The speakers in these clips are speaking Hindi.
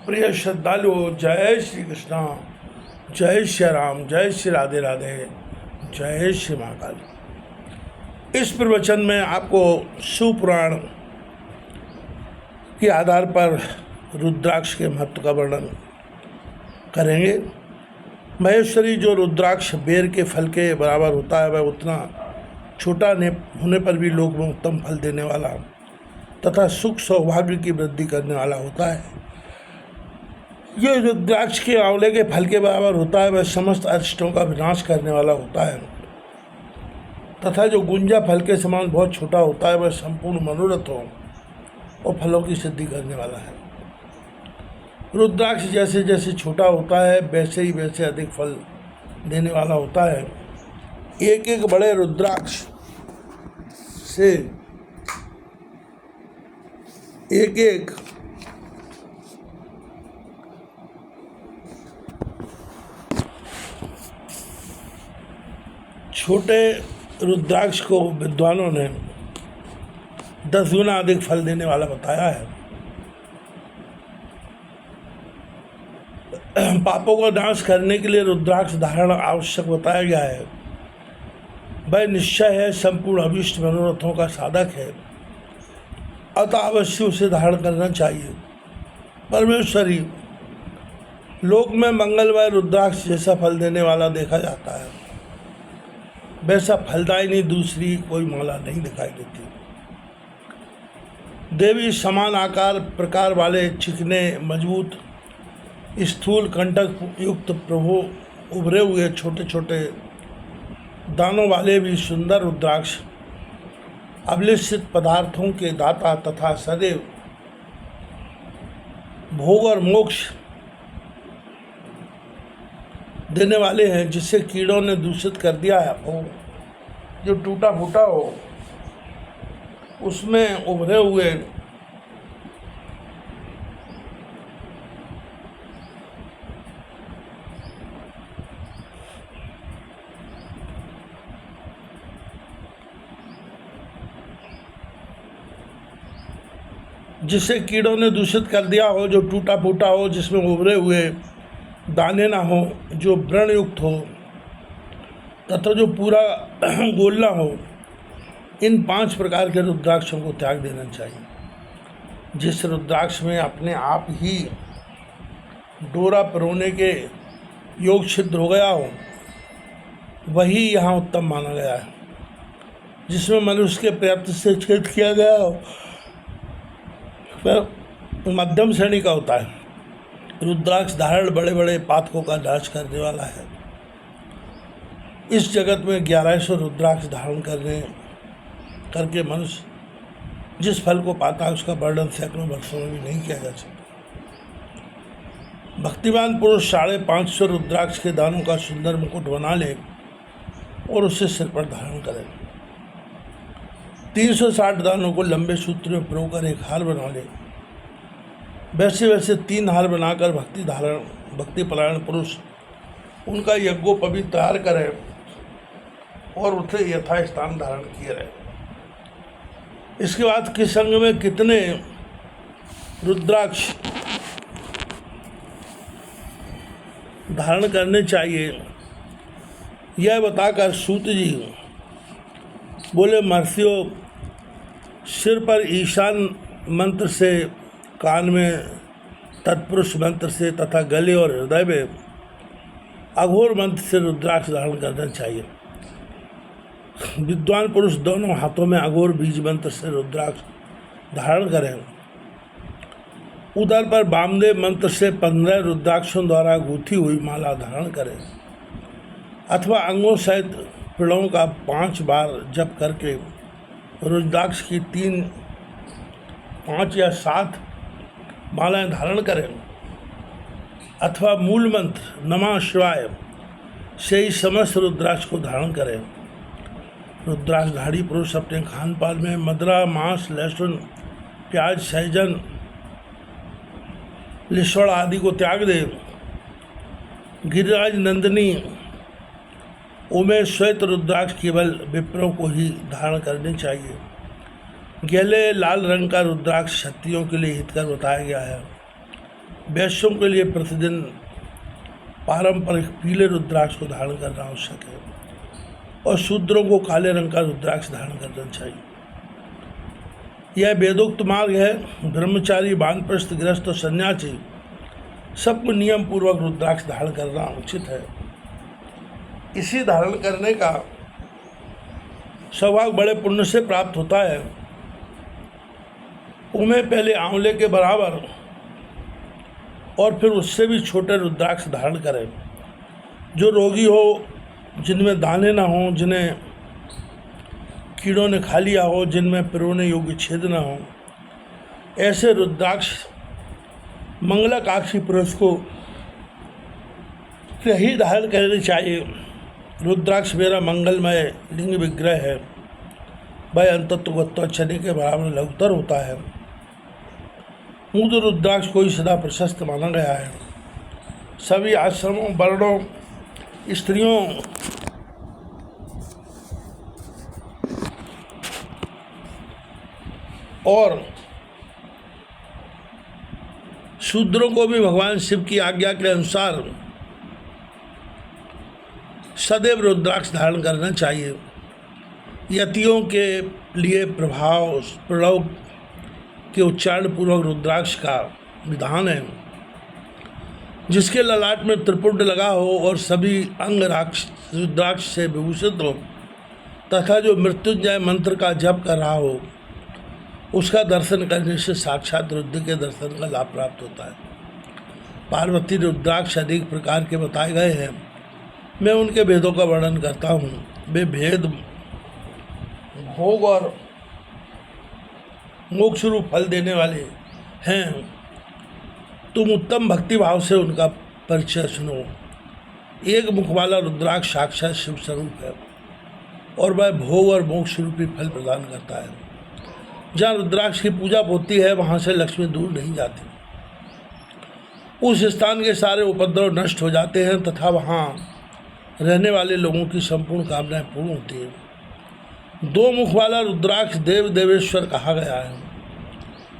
प्रिय श्रद्धालु, जय श्री कृष्णा, जय श्री राम, जय श्री राधे राधे, जय श्री महाकाल। इस प्रवचन में आपको शिवपुराण के आधार पर रुद्राक्ष के महत्व का वर्णन करेंगे। महेश्वरी जो रुद्राक्ष बेर के फल के बराबर होता है, वह उतना छोटा होने पर भी लोक में उत्तम फल देने वाला तथा सुख सौभाग्य की वृद्धि करने वाला होता है। ये रुद्राक्ष के आंवले के फल के बराबर होता है, वह समस्त अरिष्टों का विनाश करने वाला होता है तथा जो गुंजा फल के समान बहुत छोटा होता है, वह संपूर्ण मनोरथों और फलों की सिद्धि करने वाला है। रुद्राक्ष जैसे जैसे छोटा होता है, वैसे ही वैसे अधिक फल देने वाला होता है। एक एक बड़े रुद्राक्ष से एक एक छोटे रुद्राक्ष को विद्वानों ने 10 गुना अधिक फल देने वाला बताया है। पापों का नाश करने के लिए रुद्राक्ष धारण आवश्यक बताया गया है। वह निश्चय है, संपूर्ण अभीष्ट मनोरथों का साधक है, अतः अवश्य उसे धारण करना चाहिए। परमेश्वरी लोक में मंगलमय रुद्राक्ष जैसा फल देने वाला देखा जाता है, वैसा फलदायिनी दूसरी कोई माला नहीं दिखाई देती। देवी समान आकार प्रकार वाले चिकने मजबूत स्थूल कंटक युक्त प्रभु उभरे हुए छोटे छोटे दानों वाले भी सुंदर रुद्राक्ष अभिलषित पदार्थों के दाता तथा सदैव भोग और मोक्ष देने वाले हैं। जिसे कीड़ों ने दूषित कर दिया है, वो जो टूटा फूटा हो उसमें उभरे हुए जिसे कीड़ों ने दूषित कर दिया हो, जो टूटा फूटा हो, जिसमें उभरे हुए दाने ना हो, जो व्रण युक्त हो तथा जो पूरा गोल ना हो, इन 5 प्रकार के रुद्राक्षों को त्याग देना चाहिए। जिस रुद्राक्ष में अपने आप ही डोरा परोने के योग छिद्र हो गया हो, वही यहाँ उत्तम माना गया है। जिसमें मनुष्य के प्रयत्न से छेद किया गया हो, वह मध्यम श्रेणी का होता है। रुद्राक्ष धारण बड़े बड़े पातकों का नाश करने वाला है। इस जगत में 1100 रुद्राक्ष धारण करके मनुष्य जिस फल को पाता है, उसका वर्णन सैकड़ों वर्षों में भी नहीं किया जा सकता। भक्तिमान पुरुष 550 रुद्राक्ष के दानों का सुंदर मुकुट बना ले और उसे सिर पर धारण करे। 360 दानों को लंबे सूत्र में पिरोकर एक हार बना ले। वैसे वैसे 3 हार बनाकर भक्ति परायण पुरुष उनका यज्ञोपवीत तैयार करे और उसे यथास्थान धारण किए रहे। इसके बाद किस अंग में कितने रुद्राक्ष धारण करने चाहिए, यह बताकर सूत जी बोले, महर्षियों, सिर पर ईशान मंत्र से, कान में तत्पुरुष मंत्र से तथा गले और हृदय में अघोर मंत्र से रुद्राक्ष धारण करना चाहिए। विद्वान पुरुष दोनों हाथों में अघोर बीज मंत्र से रुद्राक्ष धारण करें। उदर पर वामदेव मंत्र से 15 रुद्राक्षों द्वारा गूंथी हुई माला धारण करें अथवा अंगों सहित पिड़ों का 5 बार जप करके रुद्राक्ष की 3, 5 या 7 मालाएं धारण करें अथवा मूल मंत्र नमः शिवाय से ही समस्त रुद्राक्ष को धारण करें। रुद्राक्षधारी पुरुष अपने खान पान में मदरा, मांस, लहसुन, प्याज, सहजन, लिस्वड़ आदि को त्याग दे। गिरिराज नंदिनी उमेश श्वेत रुद्राक्ष केवल विप्रों को ही धारण करने चाहिए। गहले लाल रंग का रुद्राक्ष क्षत्रियों के लिए हितकर बताया गया है। वैश्यों के लिए प्रतिदिन पारंपरिक पीले रुद्राक्ष को धारण करना आवश्यक है और शूद्रों को काले रंग का रुद्राक्ष धारण करना चाहिए। यह वेदोक्त मार्ग है। ब्रह्मचारी, वानप्रस्थ, गृहस्थ और सन्यासी सबको नियम पूर्वक रुद्राक्ष धारण करना उचित है। इसी धारण करने का सौभाग्य बड़े पुण्य से प्राप्त होता है। उन्हें पहले आंवले के बराबर और फिर उससे भी छोटे रुद्राक्ष धारण करें। जो रोगी हो, जिनमें दाने ना हो, जिन्हें कीड़ों ने खा लिया हो, जिनमें पिरोने योग्य छेद ना हो, ऐसे रुद्राक्ष मंगलाकाक्षी पुरुष को ही धारण करनी चाहिए। रुद्राक्ष मेरा मंगलमय लिंग विग्रह है। वह अंतत्व चने के बराबर लघुतर होता है। मूल रुद्राक्ष को ही सदा प्रशस्त माना गया है। सभी आश्रमों, वर्णों, स्त्रियों और शूद्रों को भी भगवान शिव की आज्ञा के अनुसार सदैव रुद्राक्ष धारण करना चाहिए। यतियों के लिए प्रणव के उच्चारण पूर्वक रुद्राक्ष का विधान है। जिसके ललाट में त्रिपुंड लगा हो और सभी अंग रुद्राक्ष से विभूषित हो तथा जो मृत्युंजय मंत्र का जप कर रहा हो, उसका दर्शन करने से साक्षात रुद्र के दर्शन का लाभ प्राप्त होता है। पार्वती रुद्राक्ष अनेक प्रकार के बताए गए हैं। मैं उनके भेदों का वर्णन करता हूँ। वे भेद भोग और मोक्ष रूप फल देने वाले हैं। तुम उत्तम भक्ति भाव से उनका परिचय सुनो। एक मुख वाला रुद्राक्ष साक्षात शिव स्वरूप है और वह भोग और मोक्ष रूपी फल प्रदान करता है। जहाँ रुद्राक्ष की पूजा होती है वहाँ से लक्ष्मी दूर नहीं जाती। उस स्थान के सारे उपद्रव नष्ट हो जाते हैं तथा वहाँ रहने वाले लोगों की संपूर्ण कामनाएं पूर्ण होती हैं। दो मुख वाला रुद्राक्ष देव देवेश्वर कहा गया है।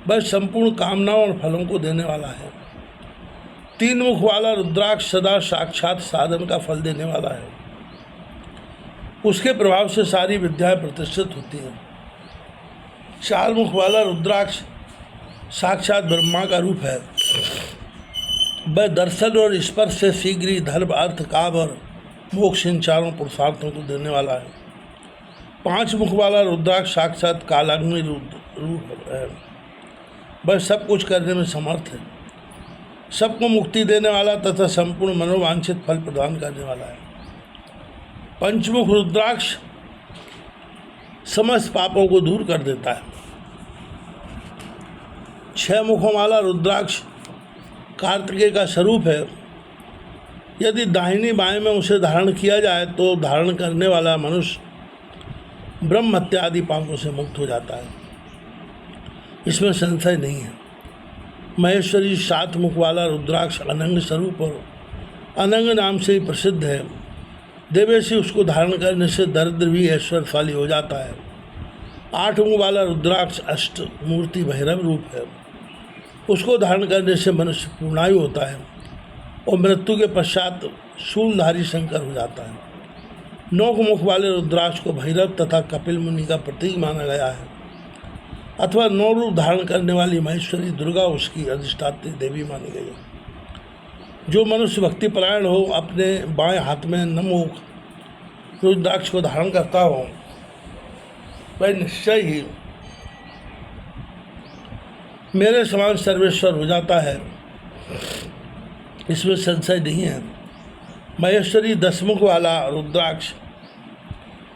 वह संपूर्ण कामनाओं और फलों को देने वाला है। तीन मुख वाला रुद्राक्ष सदा साक्षात साधन का फल देने वाला है। उसके प्रभाव से सारी विद्याएं प्रतिष्ठित होती हैं। चार मुख वाला रुद्राक्ष साक्षात ब्रह्मा का रूप है। वह दर्शन और स्पर्श से शीघ्र ही धर्म, अर्थ, काम और मोक्ष इन चारों पुरुषार्थों को देने वाला है। पांच मुख वाला रुद्राक्ष साक्षात कालाग्नि रूप है। वह सब कुछ करने में समर्थ है। सबको मुक्ति देने वाला तथा संपूर्ण मनोवांछित फल प्रदान करने वाला है। पंचमुख रुद्राक्ष समस्त पापों को दूर कर देता है। छह मुखों वाला रुद्राक्ष कार्तिकेय का स्वरूप है। यदि दाहिनी बाएं में उसे धारण किया जाए तो धारण करने वाला मनुष्य ब्रह्म हत्या आदि पापों से मुक्त हो जाता है। इसमें संशय नहीं है। महेश्वरी सात मुख वाला रुद्राक्ष अनंग स्वरूप और अनंग नाम से ही प्रसिद्ध है। देवेशी उसको धारण करने से दरिद्र भी ऐश्वर्यशाली हो जाता है। आठ मुख वाला रुद्राक्ष अष्ट मूर्ति भैरव रूप है। उसको धारण करने से मनुष्य पूर्णायु होता है और मृत्यु के पश्चात शूलधारी शंकर हो जाता है। नौ मुख वाले रुद्राक्ष को भैरव तथा कपिल मुनि का प्रतीक माना गया है अथवा नौ रूप धारण करने वाली महेश्वरी दुर्गा उसकी अधिष्ठात्री देवी मानी गई है। जो मनुष्य भक्तिपरायण हो अपने बाएं हाथ में नवमुख रुद्राक्ष को धारण करता हो वह निश्चय ही मेरे समान सर्वेश्वर हो जाता है। इसमें संशय नहीं है। महेश्वरी दसमुख वाला रुद्राक्ष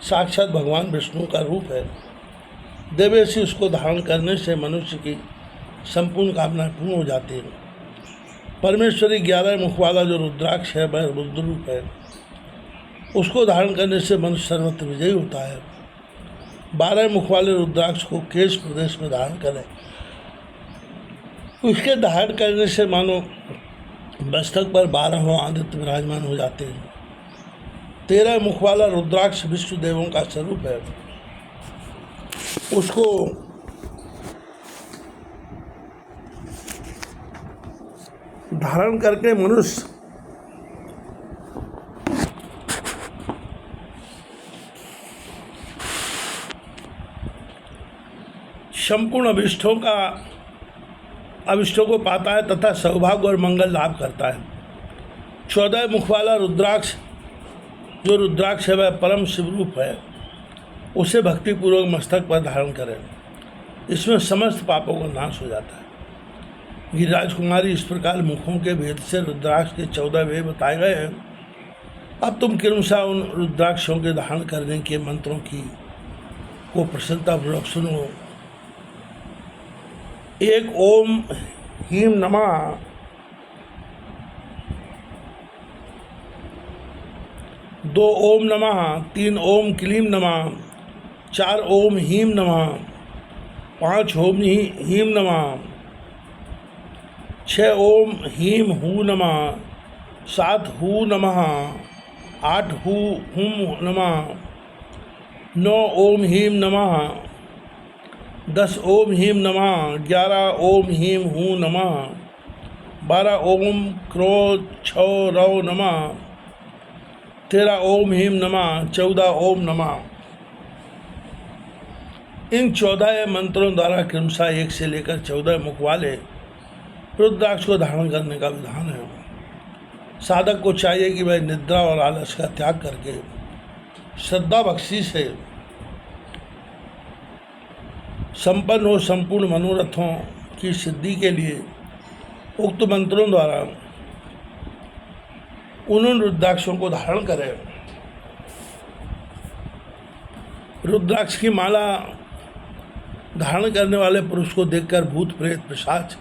साक्षात भगवान विष्णु का रूप है। देवेशी उसको धारण करने से मनुष्य की संपूर्ण कामनाएं पूर्ण हो जाती हैं। परमेश्वरी 11 मुख वाला जो रुद्राक्ष है वह रुद्र रूप है। उसको धारण करने से मनुष्य सर्वत्र विजयी होता है। 12 मुख वाले रुद्राक्ष को केश प्रदेश में धारण करें। उसके धारण करने से मानो मस्तक पर 12 आदित्य विराजमान हो जाते हैं। 13 मुख वाला रुद्राक्ष विष्णु देवों का स्वरूप है। उसको धारण करके मनुष्य संपूर्ण अभिष्टों को पाता है तथा सौभाग्य और मंगल लाभ करता है। 14 मुख वाला रुद्राक्ष, जो रुद्राक्ष है वह परम शिवरूप है, उसे भक्तिपूर्वक मस्तक पर धारण करें। इसमें समस्त पापों का नाश हो जाता है। गिरिराज कुमारी, इस प्रकार मुखों के भेद से रुद्राक्ष के 14 वेद बताए गए हैं। अब तुम क्रमशः उन रुद्राक्षों के धारण करने के मंत्रों को प्रसन्नतापूर्वक सुनो। 1 ओम ह्रीं नमः, 2 ओम नमः, 3 ओम क्लीं नमः, 4 ओम ह्रीं नमः, 5 ओम ह्रीं नमः, 6 ओम ह्रीं हूं नमः, 7 हूं नमः, 8 हूं नमः, 9 ओम ह्रीं नमः, 10 ओम ह्रीं नमः, 11 ओम ह्रीं हूं नमः, 12 ओम क्रोध छौ रौ नमः, 13 ओम ह्रीं नमः, 14 ओम नमः। इन 14 मंत्रों द्वारा क्रमशः 1 से लेकर 14 मुख वाले रुद्राक्ष को धारण करने का विधान है। साधक को चाहिए कि वह निद्रा और आलस का त्याग करके श्रद्धा भक्ति से संपन्न हो संपूर्ण मनोरथों की सिद्धि के लिए उक्त मंत्रों द्वारा उन रुद्राक्षों को धारण करें। रुद्राक्ष की माला धारण करने वाले पुरुष को देखकर भूत प्रेत पिशाच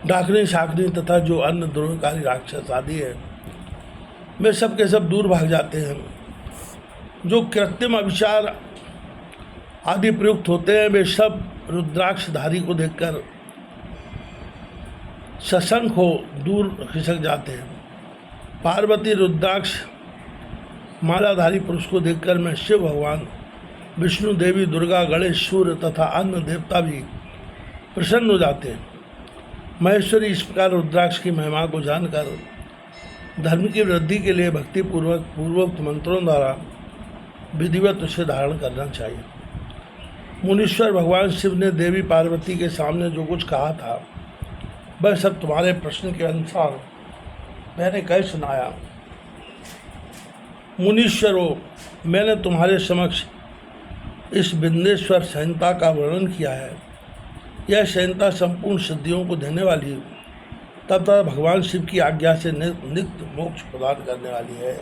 डाकनी शाकनी तथा जो अन्य द्रोहकारी राक्षस आदि है वे सब के सब दूर भाग जाते हैं। जो कृत्रिम अभिचार आदि प्रयुक्त होते हैं वे सब रुद्राक्षधारी को देखकर सशंक हो दूर खिसक जाते हैं। पार्वती रुद्राक्ष मालाधारी पुरुष को देखकर मैं शिव भगवान, विष्णु देवी, दुर्गा, गणेश, सूर्य तथा अन्य देवता भी प्रसन्न हो जाते हैं। महेश्वरी इस प्रकार रुद्राक्ष की महिमा को जानकर धर्म की वृद्धि के लिए भक्तिपूर्वक पूर्वोक्त मंत्रों द्वारा विधिवत उसे धारण करना चाहिए। मुनीश्वर भगवान शिव ने देवी पार्वती के सामने जो कुछ कहा था वह सब तुम्हारे प्रश्न के अनुसार मैंने कह सुनाया। मुनीश्वरों, मैंने तुम्हारे समक्ष इस बिंदेश्वर संहिता का वर्णन किया है। यह संहिता संपूर्ण सिद्धियों को देने वाली तथा भगवान शिव की आज्ञा से नित्य मोक्ष प्रदान करने वाली है।